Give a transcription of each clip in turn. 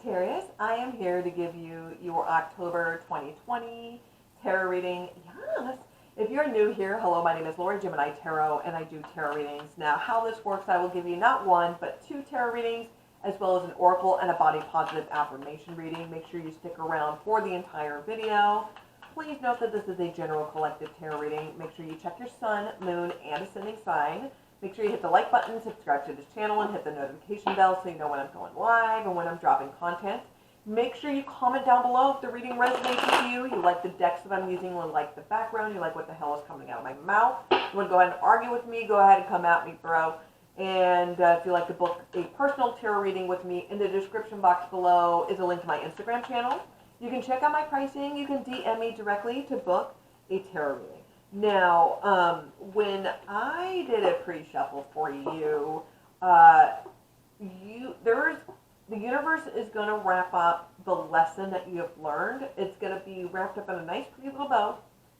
Sagittarius. I am here to give you your October 2020 tarot reading. Yes. If you're new here, hello, my name is Lori Gemini Tarot, and I do tarot readings. Now, how this works, I will give you not one, but two tarot readings, as well as an oracle and a body positive affirmation reading. Make sure you stick around for the entire video. Please note that this is a general collective tarot reading. Make sure you check your sun, moon, and ascending sign. Make sure you hit the like button, subscribe to this channel, and hit the notification bell so you know when I'm going live and when I'm dropping content. Make sure you comment down below if the reading resonates with you. You like the decks that I'm using, you like the background, you like what the hell is coming out of my mouth. You want to go ahead and argue with me, go ahead and come at me, bro. And if you'd like to book a personal tarot reading with me, in the description box below is a link to my Instagram channel. You can check out my pricing. You can DM me directly to book a tarot reading. Now, when I did a pre-shuffle for you, the universe is going to wrap up the lesson that you have learned. It's going to be wrapped up in a nice, pretty little bow.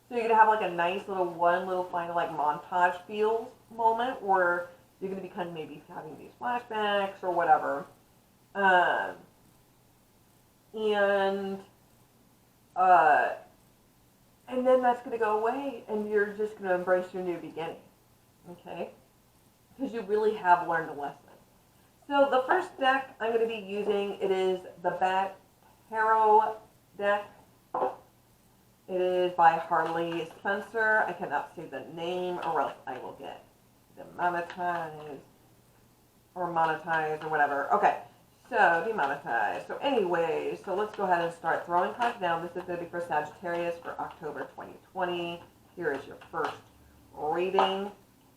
So you're going to have like a nice little final like montage feels moment where you're going to be kind of maybe having these flashbacks or whatever. And then that's going to go away, and you're just going to embrace your new beginning, okay? Because you really have learned a lesson. So the first deck I'm going to be using, it is the Bat Tarot deck. It is by Harley Spencer. I cannot say the name, or else I will get demonetized or monetized or whatever. Okay. So, demonetized. So anyways, so let's go ahead and start throwing cards down. This is going to be for Sagittarius for October 2020. Here is your first reading.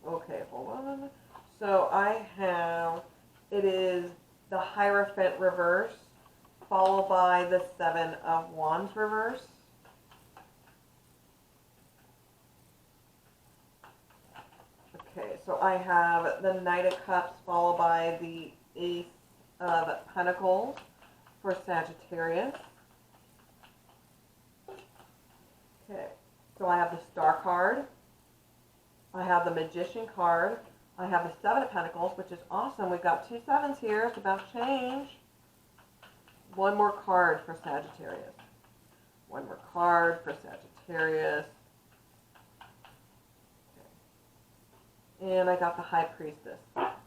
Okay, hold on. So I have, it is the Hierophant reverse, followed by the Seven of Wands reverse. Okay, so I have the Knight of Cups, followed by the Ace of Pentacles for Sagittarius. Okay, so I have the Star card. I have the Magician card. I have the Seven of Pentacles, which is awesome. We've got two sevens here. It's about change. One more card for Sagittarius. One more card for Sagittarius. Okay. And I got the High Priestess.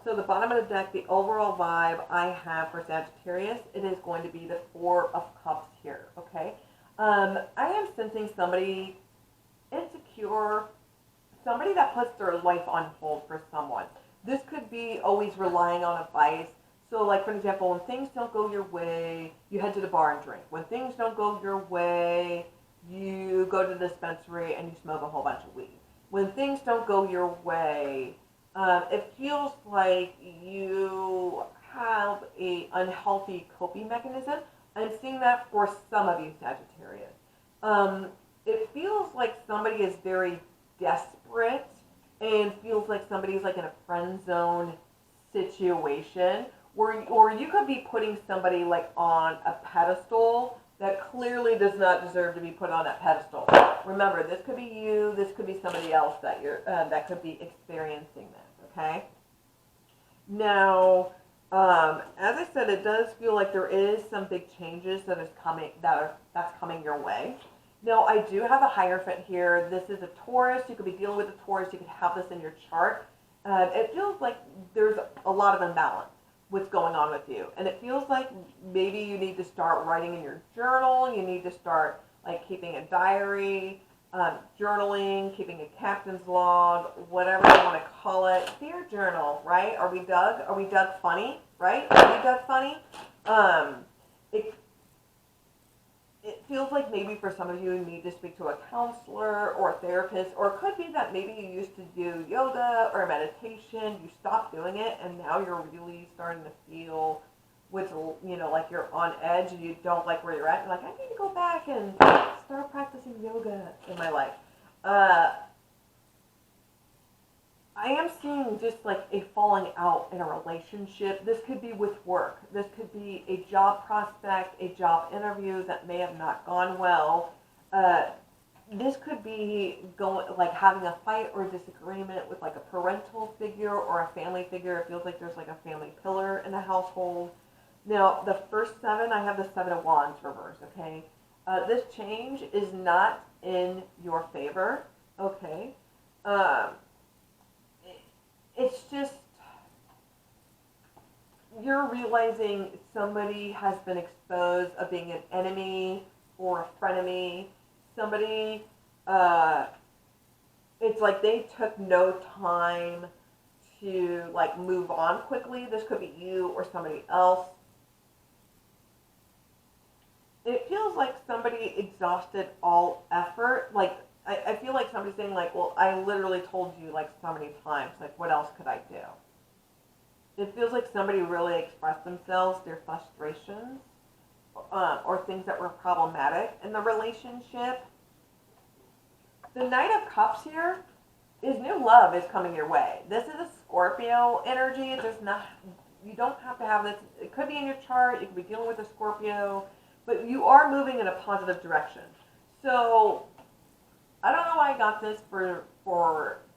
So the bottom of the deck, the overall vibe I have for Sagittarius, it is going to be the Four of Cups here, okay? I am sensing somebody insecure, somebody that puts their life on hold for someone. This could be always relying on advice. So like, for example, when things don't go your way, you head to the bar and drink. When things don't go your way, you go to the dispensary and you smoke a whole bunch of weed. When things don't go your way, it feels like you have an unhealthy coping mechanism. I'm seeing that for some of you, Sagittarius. It feels like somebody is very desperate and feels like somebody's like in a friend zone situation, or you could be putting somebody like on a pedestal that clearly does not deserve to be put on that pedestal. Remember, this could be you, this could be somebody else that that could be experiencing this. Okay. Now, as I said, it does feel like there is some big changes that's coming your way. Now, I do have a Hierophant here. This is a Taurus. You could be dealing with a Taurus. You could have this in your chart. It feels like there's a lot of imbalance what's going on with you, and it feels like maybe you need to start writing in your journal. You need to start like keeping a diary. Journaling, keeping a captain's log, whatever you want to call it. Dear journal, right? Are we Doug? Are we Doug funny? Right? Are we Doug funny? It feels like maybe for some of you, you need to speak to a counselor or a therapist, or it could be that maybe you used to do yoga or meditation, you stopped doing it, and now you're really starting to feel like you're on edge and you don't like where you're at. You're like, I need to go back and start practicing yoga in my life. I am seeing just like a falling out in a relationship. This could be with work. This could be a job prospect, a job interview that may have not gone well. This could be having a fight or disagreement with like a parental figure or a family figure. It feels like there's like a family pillar in the household Now, the first seven, I have the Seven of Wands reverse, okay? This change is not in your favor, okay? Um, it's just, you're realizing somebody has been exposed of being an enemy or a frenemy. Somebody, uh, it's like they took no time to like move on quickly. This could be you or somebody else. It feels like somebody exhausted all effort. Like I feel like somebody's saying like, well, I literally told you like so many times. Like, what else could I do? It feels like somebody really expressed themselves, their frustrations, or things that were problematic in the relationship. The Knight of Cups here is new love is coming your way. This is a Scorpio energy. There's not, you don't have to have this. It could be in your chart. You could be dealing with a Scorpio, but you are moving in a positive direction. So I don't know why I got this for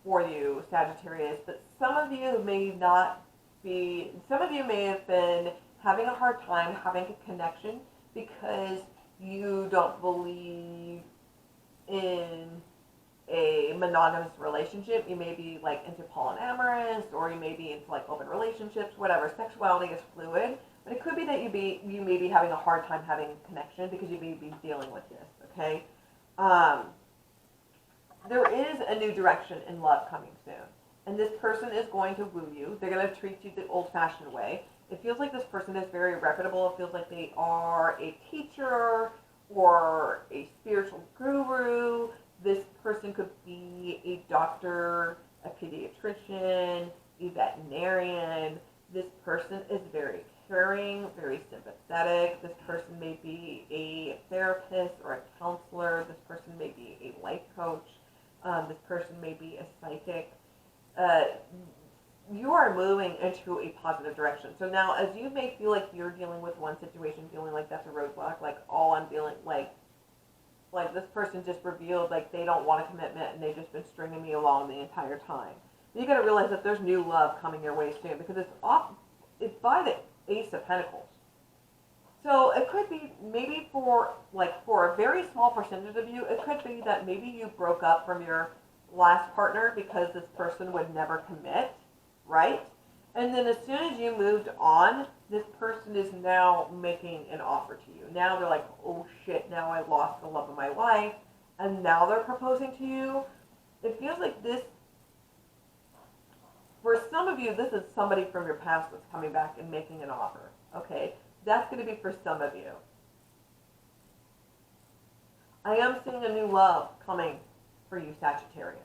you, Sagittarius, but some of you may not be. Some of you may have been having a hard time having a connection because you don't believe in a monogamous relationship. You may be like into polyamorous, or you may be into like open relationships, whatever. Sexuality is fluid, but it could be that you may be having a hard time having connection because you may be dealing with this. Okay, there is a new direction in love coming soon, and this person is going to woo you. They're going to treat you the old-fashioned way. It feels like this person is very reputable. It feels like they are a teacher or a spiritual guru. This person could be a doctor, a pediatrician, a veterinarian. This person is very caring, very sympathetic. This person may be a therapist or a counselor. This person may be a life coach. This person may be a psychic. Uh, you are moving into a positive direction. So now, as you may feel like you're dealing with one situation, feeling like that's a roadblock, like all I'm feeling like this person just revealed like they don't want a commitment and they've just been stringing me along the entire time. You got to realize that there's new love coming your way soon because it's by the Ace of Pentacles. So it could be maybe for a very small percentage of you, it could be that maybe you broke up from your last partner because this person would never commit, right? And then as soon as you moved on, this person is now making an offer to you. Now they're like, oh shit, now I lost the love of my life, and now they're proposing to you. It feels like this, for some of you, this is somebody from your past that's coming back and making an offer, okay? That's going to be for some of you. I am seeing a new love coming for you, Sagittarius.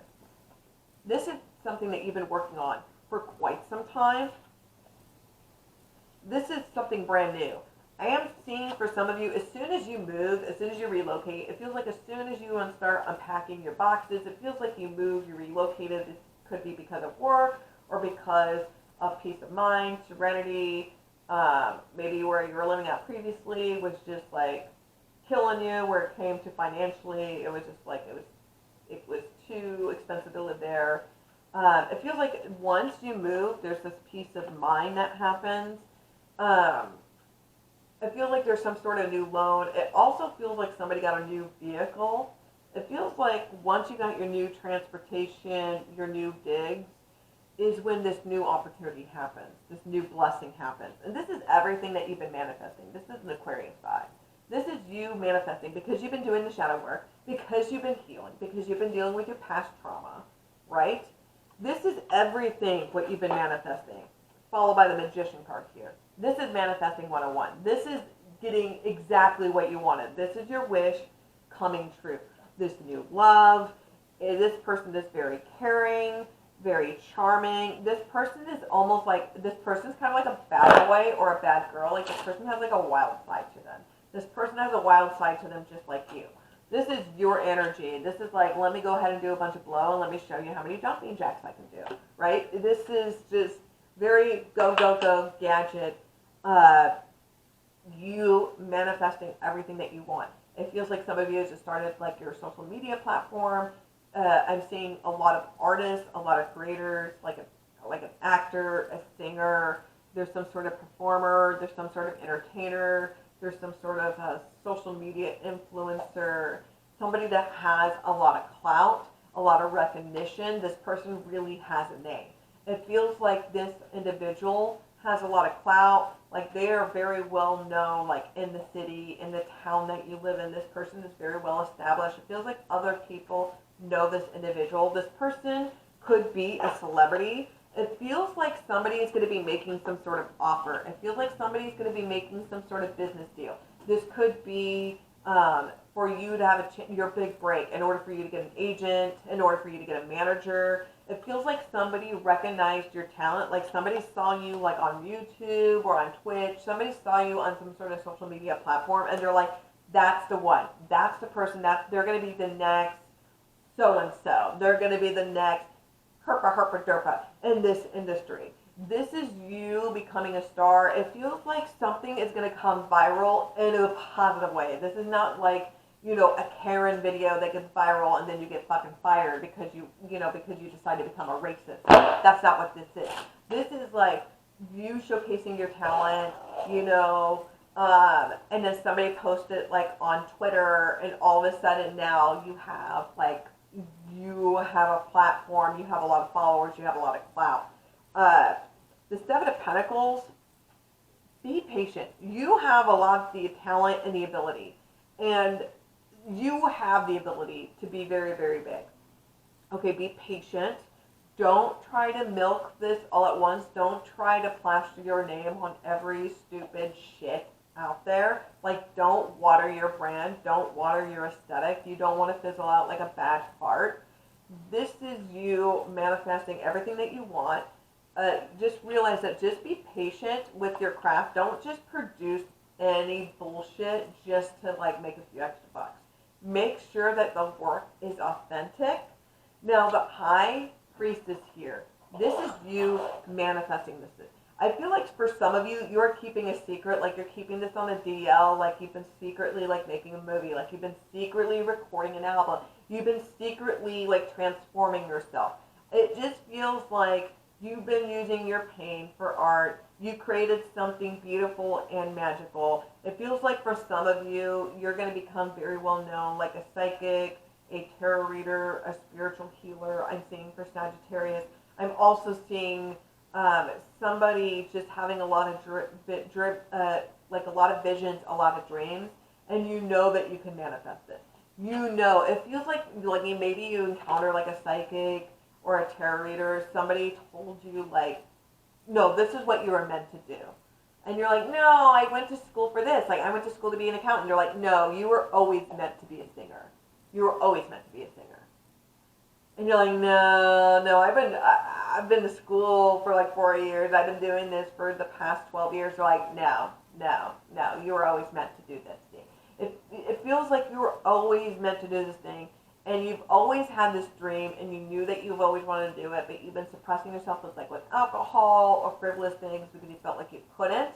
This is something that you've been working on for quite some time. This is something brand new. I am seeing for some of you, as soon as you move, as soon as you relocate, it feels like as soon as you start unpacking your boxes, it feels like you moved, you relocated. This could be because of work or because of peace of mind, serenity. Maybe where you were living at previously was just like killing you. Where it came to financially, it was just like it was too expensive to live there. It feels like once you move, there's this peace of mind that happens. It feels like there's some sort of new loan. It also feels like somebody got a new vehicle. It feels like once you got your new transportation, your new digs, is when this new opportunity happens, this new blessing happens. And this is everything that you've been manifesting. This is an Aquarius vibe. This is you manifesting because you've been doing the shadow work, because you've been healing, because you've been dealing with your past trauma, right? This is everything what you've been manifesting, followed by the Magician card here. This is manifesting 101. This is getting exactly what you wanted. This is your wish coming true. This new love. This person is very caring, very charming. This person is almost like, this person is kind of like a bad boy or a bad girl. Like this person has like a wild side to them. This person has a wild side to them just like you. This is your energy. This is like, let me go ahead and do a bunch of blow and let me show you how many jumping jacks I can do, right? This is just very go, go, go, gadget. You manifesting everything that you want. It feels like some of you just started like your social media platform. I'm seeing a lot of artists, a lot of creators, like an actor, a singer, there's some sort of performer, there's some sort of entertainer, there's some sort of a social media influencer, somebody that has a lot of clout, a lot of recognition. This person really has a name. It feels like this individual has a lot of clout, like they are very well known, like in the city, in the town that you live in. This person is very well established. It feels like other people know this individual. This person could be a celebrity. It feels like somebody is going to be making some sort of offer. It feels like somebody is going to be making some sort of business deal. This could be for you to have your big break, in order for you to get an agent, in order for you to get a manager. It feels like somebody recognized your talent, like somebody saw you like on YouTube or on Twitch. Somebody saw you on some sort of social media platform, and they're like, that's the one. That's the person. They're going to be the next so-and-so. They're going to be the next herpa in this industry. This is you becoming a star. It feels like something is going to come viral in a positive way. This is not like, a Karen video that gets viral and then you get fucking fired because because you decide to become a racist. That's not what this is. This is like you showcasing your talent, and then somebody posted like on Twitter, and all of a sudden now you have a platform, you have a lot of followers, you have a lot of clout. The Seven of Pentacles, be patient. You have a lot of the talent and the ability, and you have the ability to be very, very big. Okay, be patient. Don't try to milk this all at once. Don't try to plaster your name on every stupid shit out there. Like, don't water your brand. Don't water your aesthetic. You don't want to fizzle out like a bad fart. This is you manifesting everything that you want. Just realize that just be patient with your craft. Don't just produce any bullshit just to make a few extra bucks. Make sure that the work is authentic. Now the High Priestess here, this is you manifesting this. I feel like for some of you, you're keeping a secret, like you're keeping this on a DL, like you've been secretly making a movie, like you've been secretly recording an album, you've been secretly transforming yourself. It just feels like you've been using your pain for art. You created something beautiful and magical. It feels like for some of you, you're going to become very well known, like a psychic, a tarot reader, a spiritual healer. I'm seeing for Sagittarius. I'm also seeing somebody just having a lot of a lot of visions, a lot of dreams, and you know that you can manifest it. It feels like maybe you encounter a psychic or a tarot reader. Somebody told you no, this is what you were meant to do. And you're like, no, I went to school for this. I went to school to be an accountant. You're like, no, you were always meant to be a singer. You were always meant to be a singer. And you're like, no, I've been to school for 4 years. I've been doing this for the past 12 years. You're like, no, you were always meant to do this thing. It feels like you were always meant to do this thing. And you've always had this dream, and you knew that you've always wanted to do it, but you've been suppressing yourself with alcohol or frivolous things because you felt like you couldn't.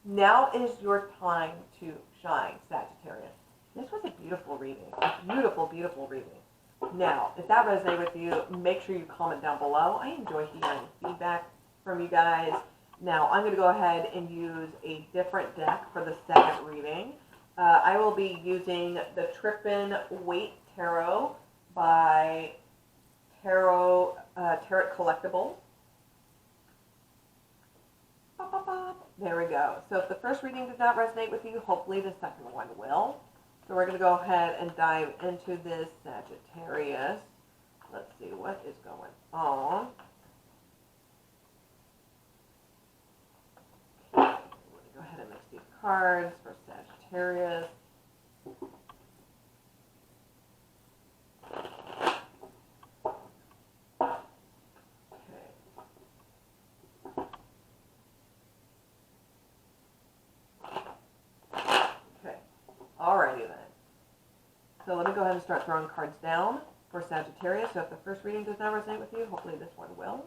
Now is your time to shine, Sagittarius. This was a beautiful reading. A beautiful, beautiful reading. Now, if that resonated with you, make sure you comment down below. I enjoy hearing feedback from you guys. Now, I'm going to go ahead and use a different deck for the second reading. I will be using the Trippin Weight Tarot by Tarot Collectibles. There we go. So if the first reading did not resonate with you, hopefully the second one will. So we're going to go ahead and dive into this Sagittarius. Let's see what is going on. Let me go ahead and mix these cards for Sagittarius. Alrighty then. So let me go ahead and start throwing cards down for Sagittarius. So if the first reading does not resonate with you, hopefully this one will.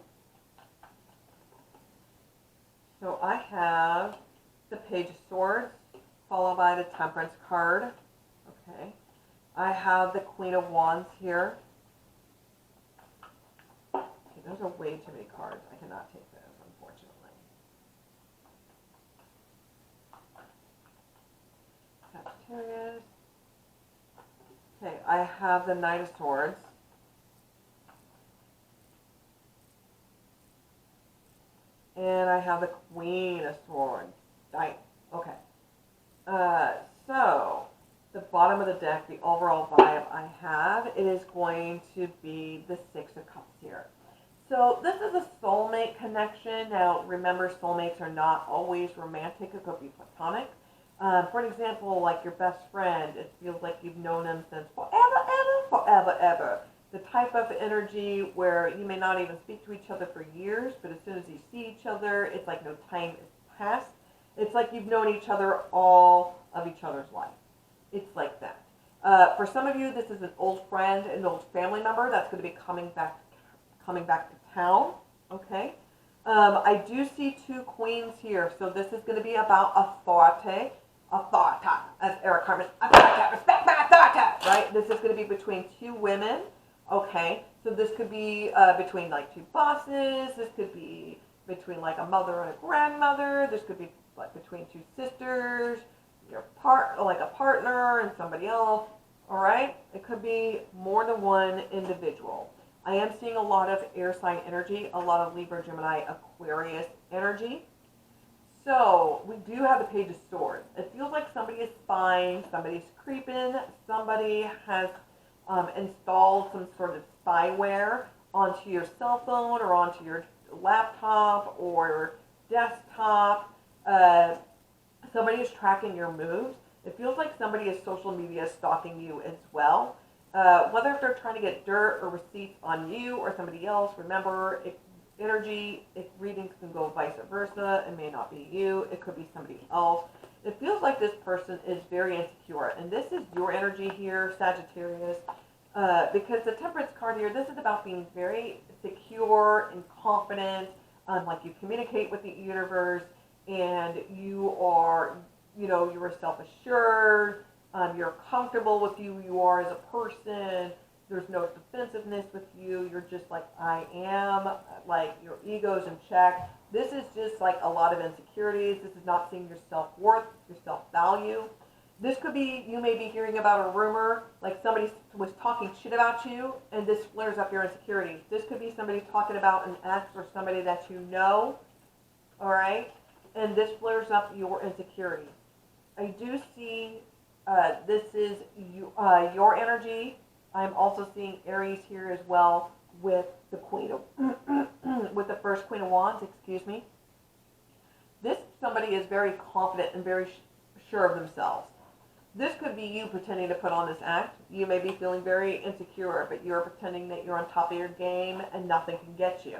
So I have the Page of Swords, followed by the Temperance card. Okay. I have the Queen of Wands here. Okay, those are way too many cards. I cannot take those, unfortunately. Okay, I have the Knight of Swords. And I have the Queen of Swords. Right. Okay. Uh, so, the bottom of the deck, the overall vibe I have, it is going to be the Six of Cups here. So, this is a soulmate connection. Now, remember, soulmates are not always romantic. It could be platonic. For an example, like your best friend, it feels like you've known them since forever. The type of energy where you may not even speak to each other for years, but as soon as you see each other, it's like no time has passed. It's like you've known each other all of each other's life. It's like that. For some of you, this is an old friend, an old family member that's going to be coming back to town. Okay. I do see two queens here, so this is going to be about authority, as Eric Carmen, authority, respect my authority, right? This is going to be between two women. Okay, so this could be between like two bosses. This could be between like a mother and a grandmother. This could be like between two sisters, like a partner and somebody else. All right, it could be more than one individual. I am seeing a lot of air sign energy, a lot of Libra, Gemini, Aquarius energy. So we do have the Page of Swords. It feels like somebody is spying, somebody's creeping, somebody has installed some sort of spyware onto your cell phone or onto your laptop or desktop. Somebody is tracking your moves. It feels like somebody is social media stalking you as well. Whether if they're trying to get dirt or receipts on you or somebody else, remember, readings can go vice versa. It may not be you. It could be somebody else. It feels like this person is very insecure. And this is your energy here, Sagittarius. Because the Temperance card here, this is about being very secure and confident. Like you communicate with the universe and you are, you're self-assured. You're comfortable with who you are as a person. There's no defensiveness with you. You're just like, I am. Like, your ego's in check. This is just like a lot of insecurities. This is not seeing your self-worth, your self-value. This could be, you may be hearing about a rumor, like somebody was talking shit about you, and this flares up your insecurities. This could be somebody talking about an ex or somebody that you know, all right? And this flares up your insecurities. I do see this is your energy. I'm also seeing Aries here as well with the with the first Queen of Wands, excuse me. This somebody is very confident and very sure of themselves. This could be you pretending to put on this act. You may be feeling very insecure, but you're pretending that you're on top of your game and nothing can get you.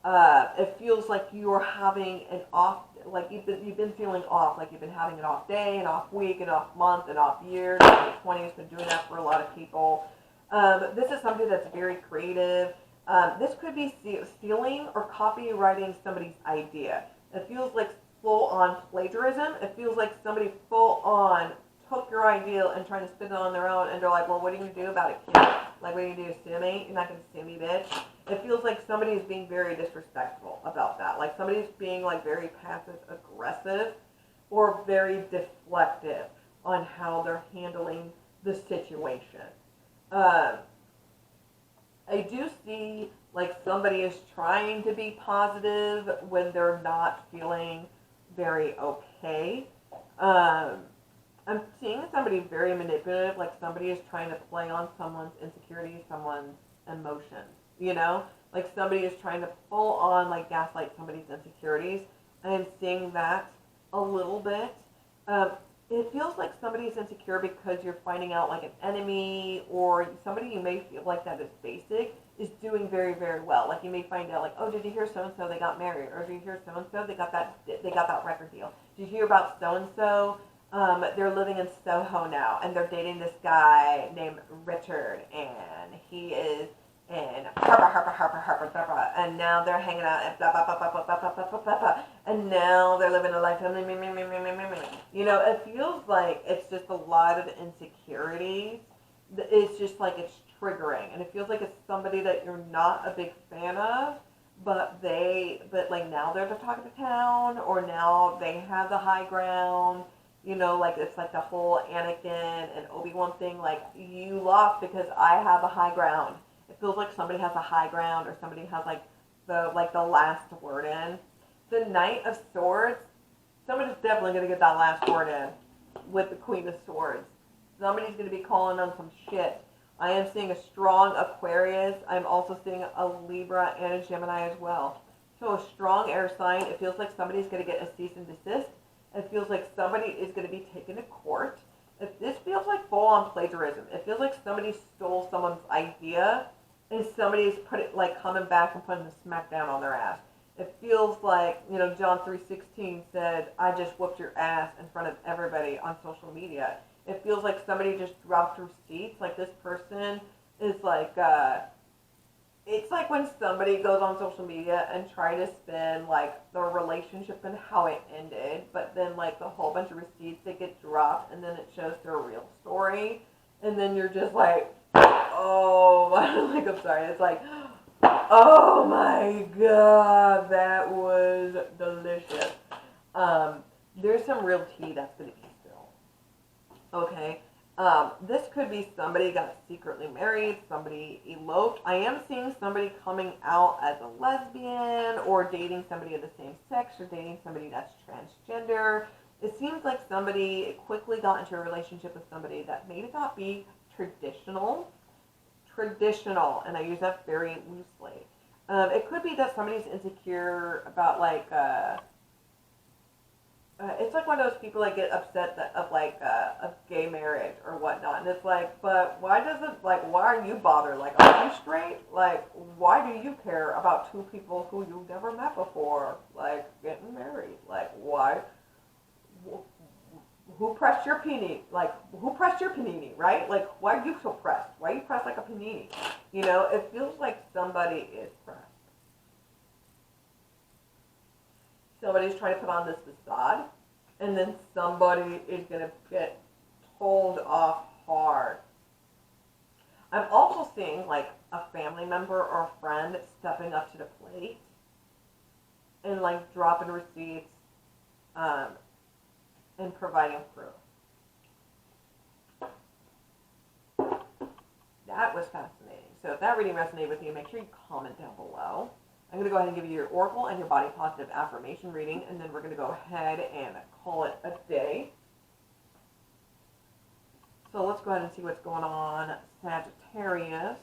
It feels like you're having an off, like you've been feeling off, like you've been having an off day, an off week, an off month, an off year. 2020 has been doing that for a lot of people. This is somebody that's very creative. This could be stealing or copywriting somebody's idea. It feels like full-on plagiarism. It feels like somebody full-on took your idea and trying to spin it on their own, and they're like, well, what are you going to do about it, kid? Like, what are you going to do, sue me? You're not going to sue me, bitch. It feels like somebody is being very disrespectful about that. Like, somebody's being, like, very passive-aggressive or very deflective on how they're handling the situation. I do see, like, somebody is trying to be positive when they're not feeling very okay. I'm seeing somebody very manipulative, like somebody is trying to play on someone's insecurities, someone's emotions, like somebody is trying to full on like gaslight somebody's insecurities. I am seeing that a little bit. It feels like somebody's insecure because you're finding out like an enemy or somebody you may feel like that is basic is doing very, very well. Like you may find out like, oh, did you hear so-and-so they got married? Or did you hear so-and-so they got that record deal? Did you hear about so-and-so? They're living in Soho now, and they're dating this guy named Richard, and he is in Harper, and now they're hanging out at blah, blah, blah, blah, blah, blah, blah, blah, blah, blah, and now they're living a life, it feels like it's just a lot of insecurities. It's just like it's triggering, and it feels like it's somebody that you're not a big fan of, but like now they're the talk of the town, or now they have the high ground. You know, like it's like the whole Anakin and Obi-Wan thing. Like you lost because I have a high ground. It feels like somebody has a high ground or somebody has like the last word in. The Knight of Swords, somebody's definitely gonna get that last word in with the Queen of Swords. Somebody's gonna be calling on some shit. I am seeing a strong Aquarius. I'm also seeing a Libra and a Gemini as well. So a strong air sign. It feels like somebody's going to get a cease and desist. It feels like somebody is going to be taken to court. This feels like full-on plagiarism. It feels like somebody stole someone's idea and somebody's coming back and putting the smack down on their ass. It feels like, John 3:16 said, I just whooped your ass in front of everybody on social media. It feels like somebody just dropped receipts. Like this person is it's like when somebody goes on social media and try to spin like the relationship and how it ended, but then like the whole bunch of receipts that get dropped and then it shows their real story. And then you're just like, oh, like, I'm sorry. It's like, oh my God, that was delicious. There's some real tea that's going to be spilled. Okay. This could be somebody got secretly married, somebody eloped. I am seeing somebody coming out as a lesbian or dating somebody of the same sex or dating somebody that's transgender. It seems like somebody quickly got into a relationship with somebody that may not be traditional, and I use that very loosely. It could be that somebody's insecure about it's like one of those people that get upset of gay marriage or whatnot, and it's like, but why are you bothered? Like, are you straight? Like, why do you care about two people who you've never met before, like, getting married? Like, why? Who pressed your panini? Like, who pressed your panini, right? Like, why are you so pressed? Why are you pressed like a panini? It feels like somebody is pressed. Somebody's trying to put on this facade, and then somebody is going to get told off hard. I'm also seeing like a family member or a friend stepping up to the plate and like dropping receipts and providing proof. That was fascinating. So if that reading resonated with you, make sure you comment down below. I'm going to go ahead and give you your oracle and your body positive affirmation reading, and then we're going to go ahead and call it a day. So let's go ahead and see what's going on, Sagittarius.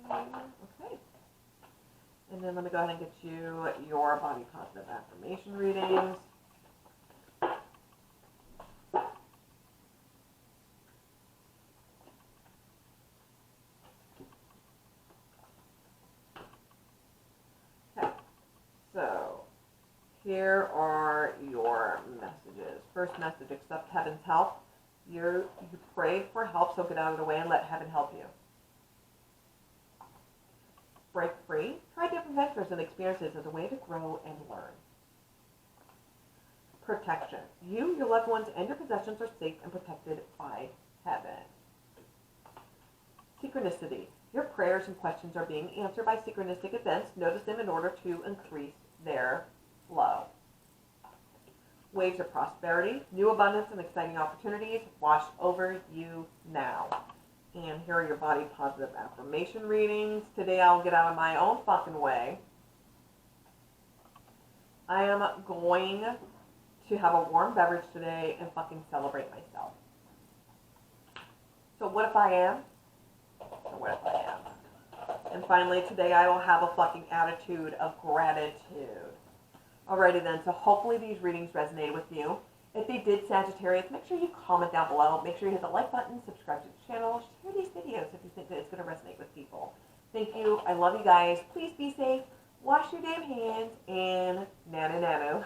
Okay. And then let me go ahead and get you your body positive affirmation readings. Okay. So here are your messages. First message, accept heaven's help. You prayed for help, so get out of the way and let heaven help you. Break free. Try different ventures and experiences as a way to grow and learn. Protection. You, your loved ones, and your possessions are safe and protected by heaven. Synchronicity. Your prayers and questions are being answered by synchronistic events. Notice them in order to increase their flow. Waves of prosperity. New abundance and exciting opportunities wash over you now. And here are your body positive affirmation readings. Today I'll get out of my own fucking way. I am going to have a warm beverage today and fucking celebrate myself. So what if I am? Or what if I am? And finally, today I will have a fucking attitude of gratitude. Alrighty then, so hopefully these readings resonated with you. If they did, Sagittarius, make sure you comment down below. Make sure you hit the like button, subscribe to the channel, share these videos if you think that it's going to resonate with people. Thank you. I love you guys. Please be safe. Wash your damn hands and nano.